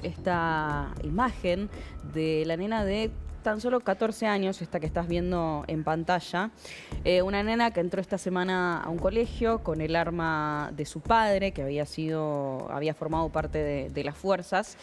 Esta imagen de la nena de tan solo 14 años, esta que estás viendo en pantalla, una nena que entró esta semana a un colegio con el arma de su padre, que había formado parte de las fuerzas,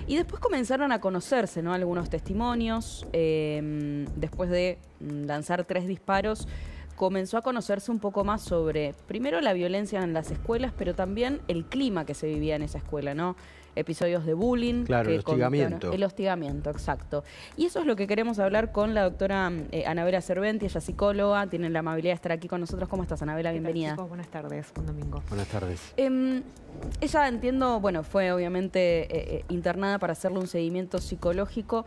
y después comenzaron a conocerse, ¿no? Algunos testimonios, después de lanzar 3 disparos, comenzó a conocerse un poco más sobre, primero, la violencia en las escuelas, pero también el clima que se vivía en esa escuela, ¿no? Episodios de bullying. Claro, el hostigamiento. El hostigamiento, exacto. Y eso es lo que queremos hablar con la doctora Anabela Cerventi, ella es psicóloga, tiene la amabilidad de estar aquí con nosotros. ¿Cómo estás, Anabela? Bienvenida. Chicos, buenas tardes, buen domingo. Buenas tardes. Ella, entiendo, bueno, fue obviamente internada para hacerle un seguimiento psicológico.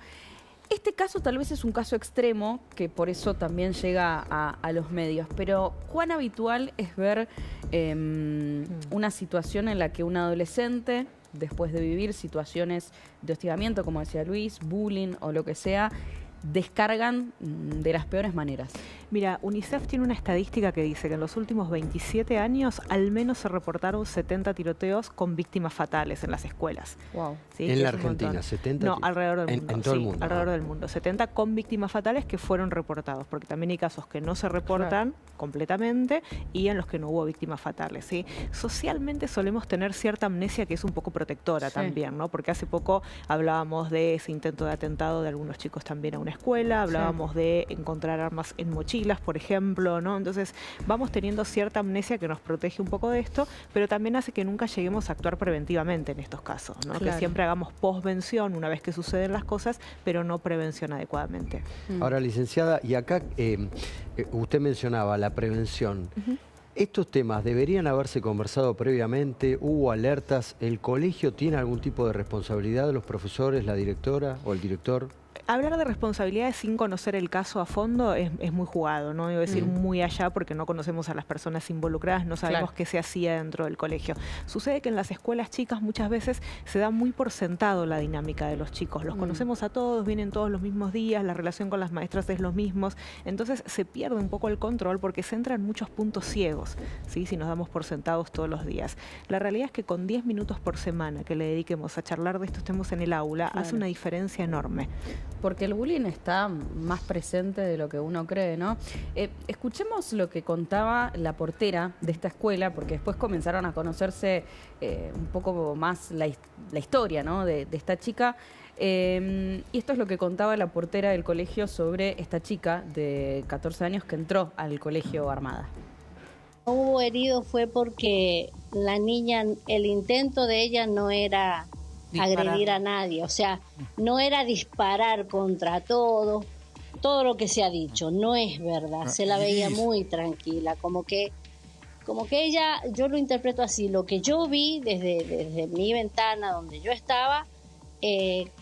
Este caso tal vez es un caso extremo, que por eso también llega a los medios, pero ¿cuán habitual es ver una situación en la que un adolescente, después de vivir situaciones de hostigamiento, como decía Luis, bullying o lo que sea, descargan de las peores maneras? Mira, UNICEF tiene una estadística que dice que en los últimos 27 años al menos se reportaron 70 tiroteos con víctimas fatales en las escuelas. Wow. ¿Sí? En la Argentina, 70. No, alrededor del mundo. En todo el mundo. Alrededor del mundo. 70 con víctimas fatales que fueron reportados, porque también hay casos que no se reportan completamente y en los que no hubo víctimas fatales. ¿Sí? Socialmente solemos tener cierta amnesia que es un poco protectora también, ¿no? Porque hace poco hablábamos de ese intento de atentado de algunos chicos también a una escuela, hablábamos de encontrar armas en mochilas, por ejemplo, ¿no? Entonces vamos teniendo cierta amnesia que nos protege un poco de esto, pero también hace que nunca lleguemos a actuar preventivamente en estos casos, ¿no? Que siempre hagamos posvención una vez que suceden las cosas, pero no prevención adecuadamente. Ahora, licenciada, y acá usted mencionaba la prevención. ¿Estos temas deberían haberse conversado previamente? ¿Hubo alertas? ¿El colegio tiene algún tipo de responsabilidad de los profesores, la directora o el director? Hablar de responsabilidades sin conocer el caso a fondo es muy jugado, no debo decir muy allá porque no conocemos a las personas involucradas, no sabemos qué se hacía dentro del colegio. Sucede que en las escuelas chicas muchas veces se da muy por sentado la dinámica de los chicos. Los conocemos a todos, vienen todos los mismos días, la relación con las maestras es los mismos. Entonces se pierde un poco el control porque se entran muchos puntos ciegos, ¿sí? Si nos damos por sentados todos los días. La realidad es que con 10 minutos por semana que le dediquemos a charlar de estos temas en el aula, hace una diferencia enorme. Porque el bullying está más presente de lo que uno cree, ¿no? Escuchemos lo que contaba la portera de esta escuela, porque después comenzaron a conocerse un poco más la historia, ¿no? de esta chica. Y esto es lo que contaba la portera del colegio sobre esta chica de 14 años que entró al colegio armada. No hubo heridos fue porque la niña, el intento de ella no era agredir a nadie, o sea, no era disparar contra todo lo que se ha dicho, no es verdad, se la veía muy tranquila, como que ella, yo lo interpreto así, lo que yo vi desde mi ventana donde yo estaba,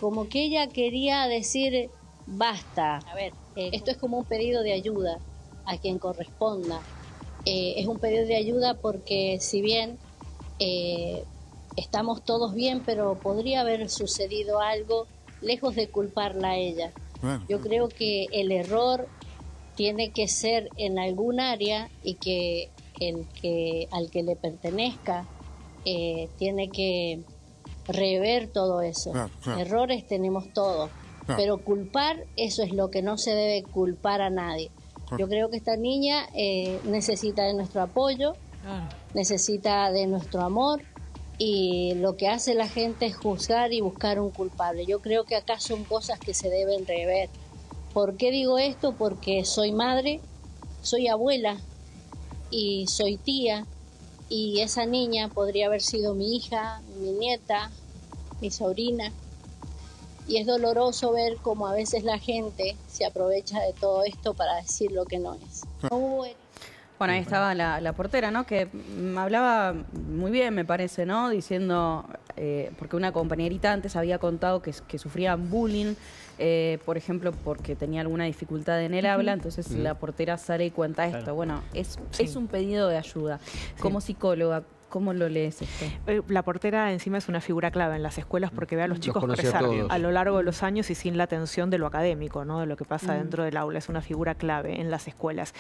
como que ella quería decir, basta, a ver, esto es como un pedido de ayuda a quien corresponda, es un pedido de ayuda porque si bien estamos todos bien, pero podría haber sucedido algo lejos de culparla a ella. Yo creo que el error tiene que ser en algún área y que al que le pertenezca tiene que rever todo eso. Errores tenemos todos, pero culpar, eso es lo que no se debe culpar a nadie. Yo creo que esta niña necesita de nuestro apoyo, necesita de nuestro amor, y lo que hace la gente es juzgar y buscar un culpable. Yo creo que acá son cosas que se deben rever. ¿Por qué digo esto? Porque soy madre, soy abuela y soy tía, y esa niña podría haber sido mi hija, mi nieta, mi sobrina, y es doloroso ver cómo a veces la gente se aprovecha de todo esto para decir lo que no es. No hubo... Bueno, ahí estaba la portera, ¿no? Que hablaba muy bien, me parece, ¿no? Diciendo, porque una compañerita antes había contado que sufría bullying, por ejemplo, porque tenía alguna dificultad en el habla, entonces la portera sale y cuenta esto. Bueno, es un pedido de ayuda. Como psicóloga, ¿Cómo lo lees esto? La portera encima es una figura clave en las escuelas porque ve a los chicos crecer a lo largo de los años y sin la atención de lo académico, ¿no? De lo que pasa dentro del aula. Es una figura clave en las escuelas.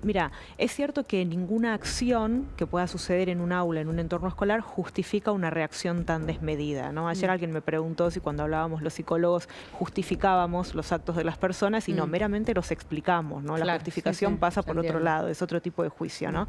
Mira, es cierto que ninguna acción que pueda suceder en un aula, en un entorno escolar, justifica una reacción tan desmedida, ¿no? Ayer alguien me preguntó si cuando hablábamos los psicólogos justificábamos los actos de las personas y no, meramente los explicamos, ¿no? La justificación pasa por otro lado, es otro tipo de juicio, ¿no?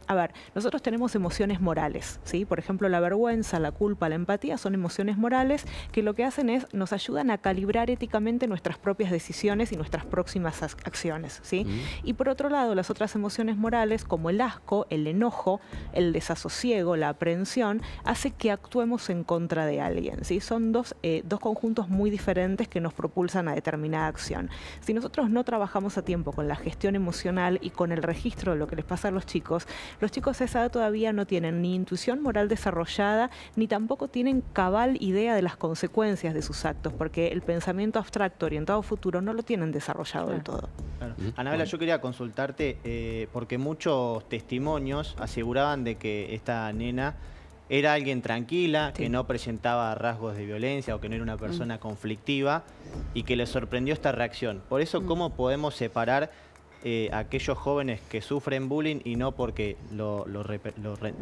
A ver, nosotros tenemos emociones morales, ¿sí? Por ejemplo, la vergüenza, la culpa, la empatía son emociones morales que lo que hacen es nos ayudan a calibrar éticamente nuestras propias decisiones y nuestras próximas acciones, ¿sí? Y por otro lado, las otras emociones morales, como el asco, el enojo, el desasosiego, la aprehensión, hace que actuemos en contra de alguien, ¿sí? Son dos conjuntos muy diferentes que nos propulsan a determinada acción. Si nosotros no trabajamos a tiempo con la gestión emocional y con el registro de lo que les pasa a los chicos a esa edad todavía no tienen ni intuición moral desarrollada, ni tampoco tienen cabal idea de las consecuencias de sus actos, porque el pensamiento abstracto orientado a futuro no lo tienen desarrollado del todo. Claro. Anabela, yo quería consultarte, porque muchos testimonios aseguraban de que esta nena era alguien tranquila, que no presentaba rasgos de violencia o que no era una persona conflictiva y que le sorprendió esta reacción. Por eso, ¿cómo podemos separar aquellos jóvenes que sufren bullying y no porque lo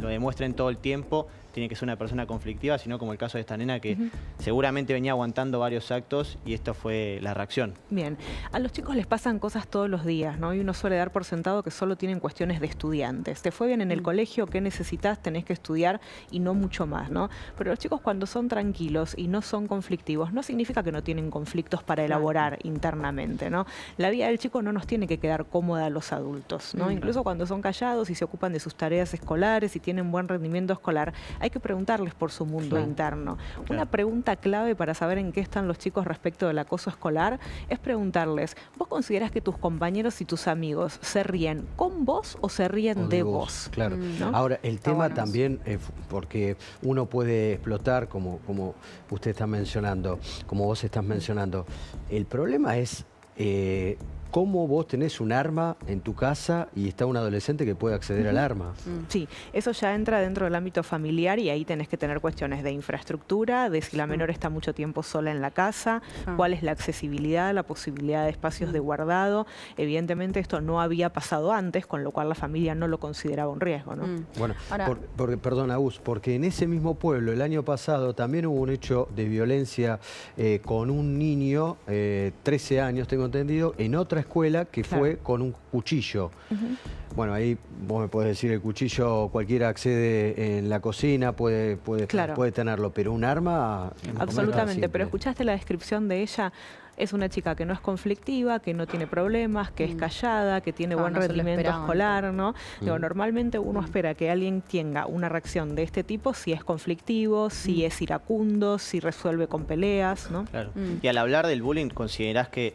demuestren todo el tiempo, tiene que ser una persona conflictiva, sino como el caso de esta nena que seguramente venía aguantando varios actos y esto fue la reacción? Bien, a los chicos les pasan cosas todos los días, ¿no? Y uno suele dar por sentado que solo tienen cuestiones de estudiantes. Te fue bien en el colegio, ¿qué necesitas? Tenés que estudiar y no mucho más, ¿no? Pero los chicos cuando son tranquilos y no son conflictivos, no significa que no tienen conflictos para elaborar internamente, ¿no? La vida del chico no nos tiene que quedar cómoda a los adultos, ¿no? Incluso cuando son callados y se ocupan de sus tareas escolares y tienen buen rendimiento escolar, hay que preguntarles por su mundo interno. Una pregunta clave para saber en qué están los chicos respecto del acoso escolar es preguntarles, ¿vos considerás que tus compañeros y tus amigos se ríen con vos o se ríen de vos? Claro. ¿No? Ahora, el tema también, porque uno puede explotar, como usted está mencionando, como vos estás mencionando, el problema es cómo vos tenés un arma en tu casa y está un adolescente que puede acceder al arma. Sí, eso ya entra dentro del ámbito familiar y ahí tenés que tener cuestiones de infraestructura, de si la menor está mucho tiempo sola en la casa, cuál es la accesibilidad, la posibilidad de espacios de guardado. Evidentemente esto no había pasado antes, con lo cual la familia no lo consideraba un riesgo, ¿no? Bueno, perdón, Agus, porque en ese mismo pueblo el año pasado también hubo un hecho de violencia con un niño, 13 años tengo entendido, en otra escuela que fue con un cuchillo. Bueno, ahí vos me podés decir, el cuchillo cualquiera accede en la cocina, puede tenerlo, pero un arma... Absolutamente, pero escuchaste la descripción de ella. Es una chica que no es conflictiva, que no tiene problemas, que es callada, que tiene buen rendimiento escolar, ¿no? Digo, normalmente uno espera que alguien tenga una reacción de este tipo si es conflictivo, si es iracundo, si resuelve con peleas, ¿no? Claro. Y al hablar del bullying, ¿considerás que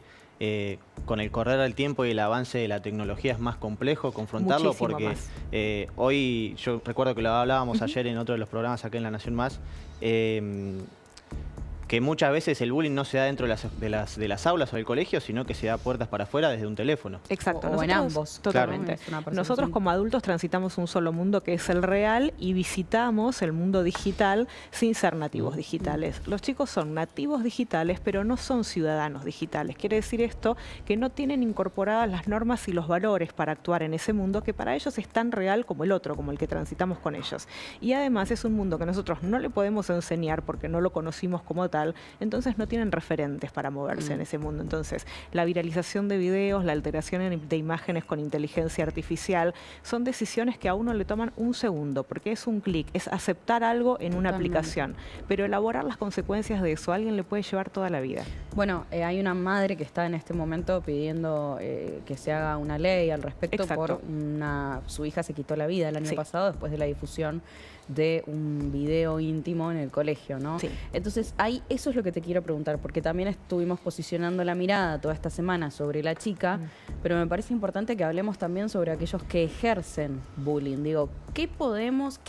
con el correr del tiempo y el avance de la tecnología es más complejo confrontarlo? Muchísimo porque más. Hoy, yo recuerdo que lo hablábamos ayer en otro de los programas acá en La Nación Más, que muchas veces el bullying no se da dentro de las aulas o del colegio, sino que se da puertas para afuera desde un teléfono. Exacto. O en ambos. Totalmente. Claro. Nosotros como adultos transitamos un solo mundo que es el real y visitamos el mundo digital sin ser nativos digitales. Los chicos son nativos digitales, pero no son ciudadanos digitales. Quiere decir esto que no tienen incorporadas las normas y los valores para actuar en ese mundo que para ellos es tan real como el otro, como el que transitamos con ellos. Y además es un mundo que nosotros no le podemos enseñar porque no lo conocimos como tal, entonces no tienen referentes para moverse en ese mundo. Entonces, la viralización de videos, la alteración de imágenes con inteligencia artificial, son decisiones que a uno le toman un segundo, porque es un clic, es aceptar algo en una aplicación, pero elaborar las consecuencias de eso a alguien le puede llevar toda la vida. Bueno, hay una madre que está en este momento pidiendo que se haga una ley al respecto. Su hija se quitó la vida el año pasado después de la difusión de un video íntimo en el colegio, ¿no? Entonces, eso es lo que te quiero preguntar, porque también estuvimos posicionando la mirada toda esta semana sobre la chica, pero me parece importante que hablemos también sobre aquellos que ejercen bullying. Digo, ¿qué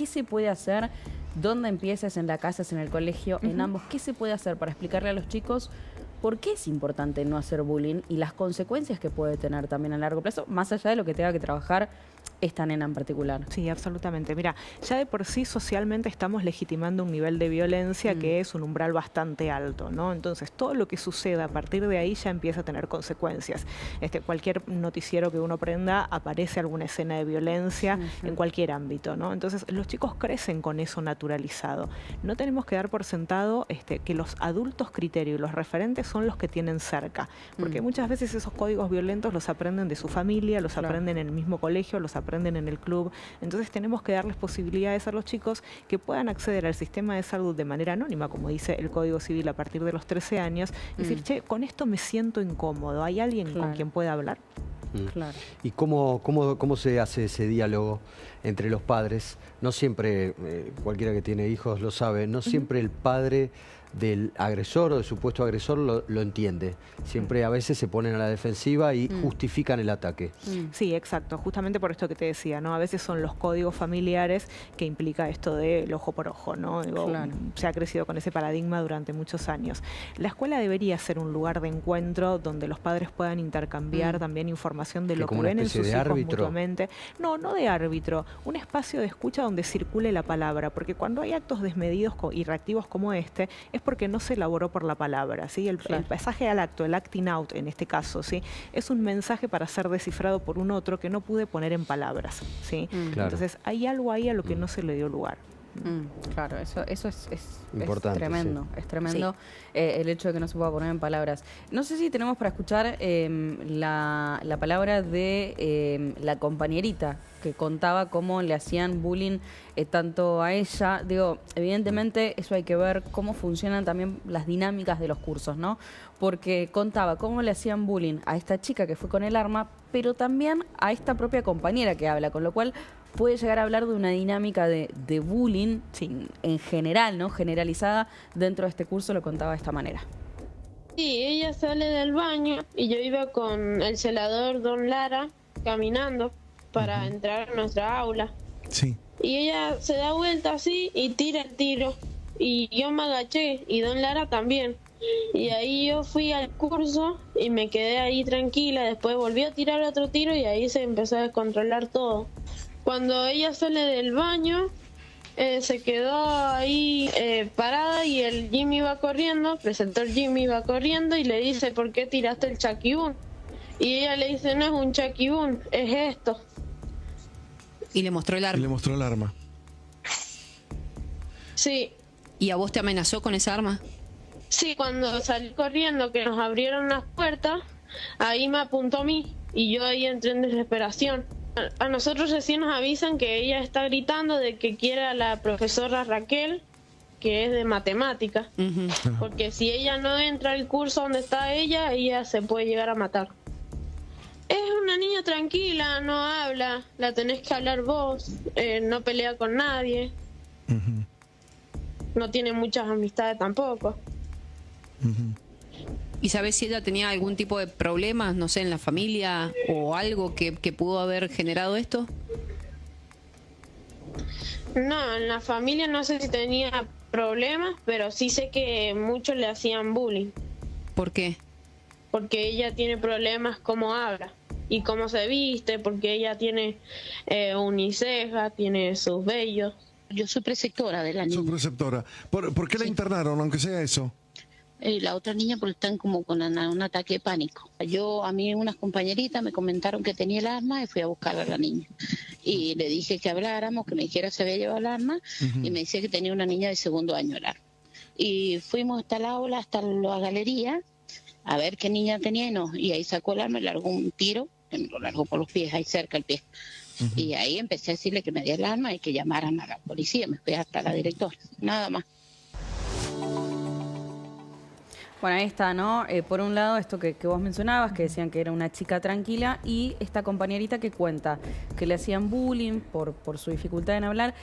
se puede hacer? ¿Dónde empiezas? ¿En la casa? ¿En el colegio? En ambos. ¿Qué se puede hacer para explicarle a los chicos por qué es importante no hacer bullying y las consecuencias que puede tener también a largo plazo, más allá de lo que tenga que trabajar esta nena en particular. Sí, absolutamente. Mira, ya de por sí socialmente estamos legitimando un nivel de violencia que es un umbral bastante alto, ¿no? Entonces, todo lo que suceda a partir de ahí ya empieza a tener consecuencias. Cualquier noticiero que uno prenda, aparece alguna escena de violencia en cualquier ámbito, ¿no? Entonces, los chicos crecen con eso naturalizado. No tenemos que dar por sentado que los adultos criterios y los referentes son los que tienen cerca, porque muchas veces esos códigos violentos los aprenden de su familia, los aprenden en el mismo colegio, los aprenden en el club. Entonces tenemos que darles posibilidades a los chicos que puedan acceder al sistema de salud de manera anónima, como dice el Código Civil, a partir de los 13 años, y decir, che, con esto me siento incómodo, ¿hay alguien con quien pueda hablar? Claro. ¿Y cómo se hace ese diálogo entre los padres? No siempre, cualquiera que tiene hijos lo sabe, no siempre el padre del agresor o del supuesto agresor lo entiende. Siempre a veces se ponen a la defensiva y justifican el ataque. Sí, exacto. Justamente por esto que te decía, ¿no? A veces son los códigos familiares que implica esto del ojo por ojo, ¿no? Digo, se ha crecido con ese paradigma durante muchos años. La escuela debería ser un lugar de encuentro donde los padres puedan intercambiar también información de lo que ven en sus hijos mutuamente. No, no de árbitro. Un espacio de escucha donde circule la palabra, porque cuando hay actos desmedidos y reactivos como este, es porque no se elaboró por la palabra, ¿sí? El pasaje al acto, el acting out en este caso, ¿sí? Es un mensaje para ser descifrado por un otro que no pude poner en palabras, ¿sí? Entonces hay algo ahí a lo que no se le dio lugar. Claro, eso es importante, tremendo, es tremendo el hecho de que no se pueda poner en palabras. No sé si tenemos para escuchar la palabra de la compañerita que contaba cómo le hacían bullying tanto a ella. Digo, evidentemente eso hay que ver cómo funcionan también las dinámicas de los cursos, ¿no? Porque contaba cómo le hacían bullying a esta chica que fue con el arma, pero también a esta propia compañera que habla, con lo cual puede llegar a hablar de una dinámica de bullying en general, ¿no? Generalizada dentro de este curso, lo contaba de esta manera. Sí, ella sale del baño y yo iba con el celador Don Lara caminando para entrar a nuestra aula. Sí. Y ella se da vuelta así y tira el tiro. Y yo me agaché y Don Lara también. Y ahí yo fui al curso y me quedé ahí tranquila. Después volví a tirar otro tiro y ahí se empezó a descontrolar todo. Cuando ella sale del baño, se quedó ahí parada y el Jimmy va corriendo, el preceptor Jimmy va corriendo y le dice, ¿por qué tiraste el chaquibún? Y ella le dice, no es un chaquibún, es esto. Y le mostró el arma. Y le mostró el arma. Sí. ¿Y a vos te amenazó con esa arma? Sí, cuando salí corriendo, que nos abrieron las puertas, ahí me apuntó a mí y yo ahí entré en desesperación. A nosotros recién nos avisan que ella está gritando de que quiere a la profesora Raquel, que es de matemática, porque si ella no entra al curso donde está ella se puede llegar a matar. Es una niña tranquila, no habla, la tenés que hablar vos, no pelea con nadie, no tiene muchas amistades tampoco. ¿Y sabés si ella tenía algún tipo de problemas, no sé, en la familia o algo que pudo haber generado esto? No, en la familia no sé si tenía problemas, pero sí sé que muchos le hacían bullying. ¿Por qué? Porque ella tiene problemas cómo habla y cómo se viste, porque ella tiene uniceja, tiene sus vellos. Yo soy preceptora de la niña. Soy preceptora. ¿Por qué la internaron, aunque sea eso? La otra niña porque están como con un ataque de pánico. A mí unas compañeritas me comentaron que tenía el arma y fui a buscar a la niña. Y le dije que habláramos, que me dijera si había llevado el arma, y me decía que tenía una niña de segundo año el arma. Y fuimos hasta el aula, hasta la galería, a ver qué niña tenía y ahí sacó el arma y largó un tiro, que me lo largó por los pies, ahí cerca el pie. Y ahí empecé a decirle que me diera el arma y que llamaran a la policía. Me fui hasta la directora, nada más. Bueno, ahí está, ¿no? Por un lado, esto que vos mencionabas, que decían que era una chica tranquila, y esta compañerita que cuenta que le hacían bullying por su dificultad en hablar.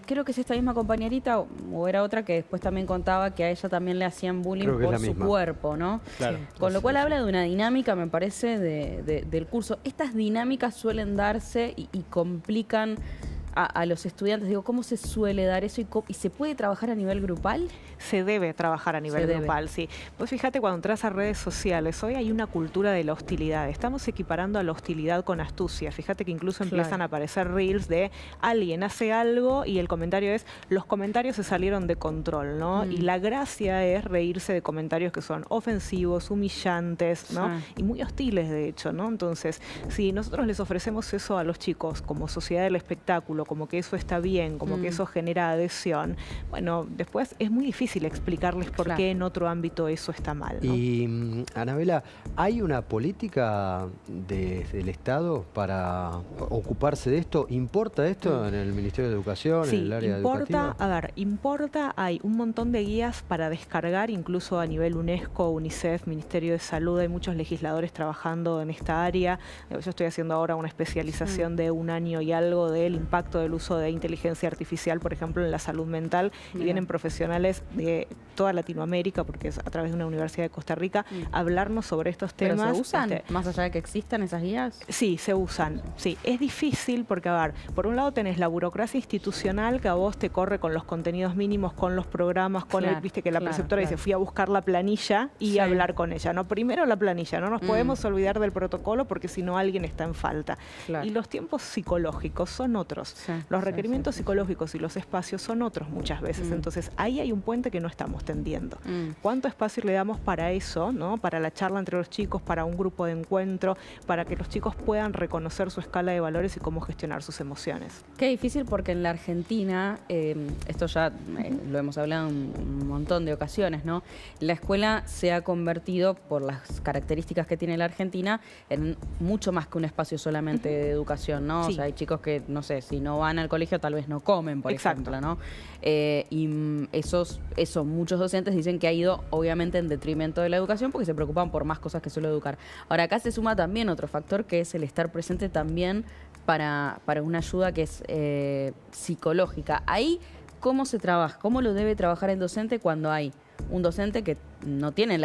Creo que es esta misma compañerita, o era otra que después también contaba que a ella también le hacían bullying por su cuerpo, ¿no? Claro. Con lo cual habla de una dinámica, me parece, del curso. Estas dinámicas suelen darse y complican a los estudiantes? Digo, ¿cómo se suele dar eso y se puede trabajar a nivel grupal? Se debe trabajar a nivel grupal, sí. Pues fíjate, cuando entras a redes sociales, hoy hay una cultura de la hostilidad. Estamos equiparando a la hostilidad con astucia. Fíjate que incluso empiezan a aparecer reels de alguien hace algo y el comentario es, los comentarios se salieron de control, ¿no? Y la gracia es reírse de comentarios que son ofensivos, humillantes, ¿no? Y muy hostiles, de hecho, ¿no? Entonces, si nosotros les ofrecemos eso a los chicos como sociedad del espectáculo, como que eso está bien, como que eso genera adhesión, bueno, después es muy difícil explicarles por qué en otro ámbito eso está mal, ¿no? Y, Anabela, ¿hay una política del Estado para ocuparse de esto? ¿Importa esto en el Ministerio de Educación, en el área educativa? A ver, importa, hay un montón de guías para descargar, incluso a nivel UNESCO, UNICEF, Ministerio de Salud, hay muchos legisladores trabajando en esta área. Yo estoy haciendo ahora una especialización de 1 año y algo del impacto del uso de inteligencia artificial, por ejemplo, en la salud mental, y vienen profesionales de toda Latinoamérica, porque es a través de una universidad de Costa Rica, hablarnos sobre estos temas. ¿Pero se usan? Más allá de que existan esas guías. Sí, se usan. Sí, es difícil porque, a ver, por un lado tenés la burocracia institucional que a vos te corre con los contenidos mínimos, con los programas, con viste que la preceptora dice, fui a buscar la planilla y hablar con ella, ¿no? Primero la planilla, no nos podemos olvidar del protocolo porque si no alguien está en falta. Y los tiempos psicológicos son otros. Los requerimientos psicológicos y los espacios son otros muchas veces. Entonces, ahí hay un puente que no estamos tendiendo. ¿Cuánto espacio le damos para eso, ¿no? Para la charla entre los chicos, para un grupo de encuentro, para que los chicos puedan reconocer su escala de valores y cómo gestionar sus emociones? Qué difícil, porque en la Argentina, esto ya lo hemos hablado en un montón de ocasiones, ¿no? La escuela se ha convertido, por las características que tiene la Argentina, en mucho más que un espacio solamente de educación, ¿no? O sea, hay chicos que, no sé, si no van al colegio tal vez no comen, por ejemplo, ¿no? Y eso muchos docentes dicen que ha ido obviamente en detrimento de la educación porque se preocupan por más cosas que solo educar. Ahora, acá se suma también otro factor, que es el estar presente también para una ayuda que es psicológica. Ahí, ¿cómo se trabaja? ¿Cómo lo debe trabajar el docente cuando hay un docente que no tiene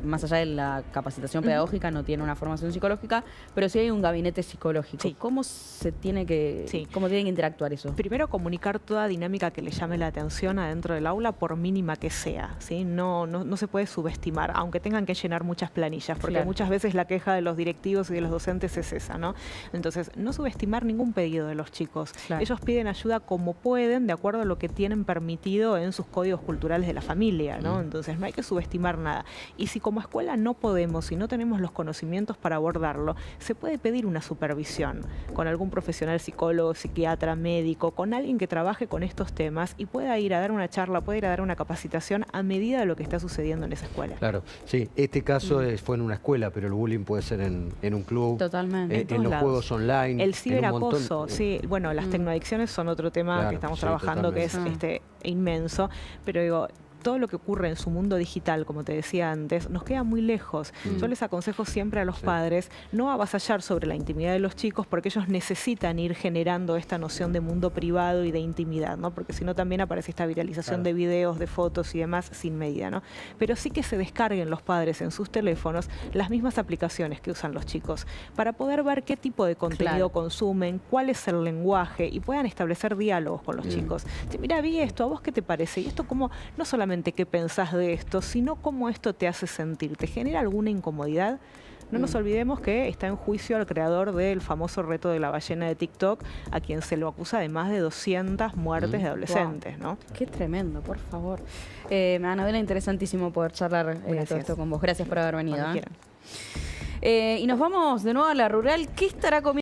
más allá de la capacitación pedagógica, no tiene una formación psicológica, pero sí hay un gabinete psicológico? ¿Cómo se tiene que, cómo tienen que interactuar eso? Primero, comunicar toda dinámica que le llame la atención adentro del aula, por mínima que sea, ¿sí? No se puede subestimar, aunque tengan que llenar muchas planillas, porque muchas veces la queja de los directivos y de los docentes es esa, ¿no? Entonces, no subestimar ningún pedido de los chicos. Ellos piden ayuda como pueden, de acuerdo a lo que tienen permitido en sus códigos culturales de la familia, ¿no? Entonces, no hay que subestimar nada. Y si como escuela no podemos y no tenemos los conocimientos para abordarlo, se puede pedir una supervisión con algún profesional, psicólogo, psiquiatra, médico, con alguien que trabaje con estos temas y pueda ir a dar una charla, pueda ir a dar una capacitación a medida de lo que está sucediendo en esa escuela. Claro, sí, este caso fue en una escuela, pero el bullying puede ser en un club, totalmente, en los juegos online. El ciberacoso, sí, bueno, las tecnoadicciones son otro tema que estamos trabajando, que es inmenso, pero digo, todo lo que ocurre en su mundo digital, como te decía antes, nos queda muy lejos. Yo les aconsejo siempre a los padres no avasallar sobre la intimidad de los chicos, porque ellos necesitan ir generando esta noción de mundo privado y de intimidad, ¿no? Porque si no también aparece esta viralización de videos, de fotos y demás sin medida, ¿no? Pero sí que se descarguen los padres en sus teléfonos las mismas aplicaciones que usan los chicos para poder ver qué tipo de contenido consumen, cuál es el lenguaje y puedan establecer diálogos con los chicos. Mira, vi esto, ¿a vos qué te parece? Y esto como no solamente qué pensás de esto, sino cómo esto te hace sentir. ¿Te genera alguna incomodidad? No nos olvidemos que está en juicio al creador del famoso reto de la ballena de TikTok, a quien se lo acusa de más de 200 muertes de adolescentes, ¿no? Qué tremendo, por favor. Anabela, interesantísimo poder charlar todo esto con vos. Gracias por haber venido. Y nos vamos de nuevo a la rural. ¿Qué estará comiendo?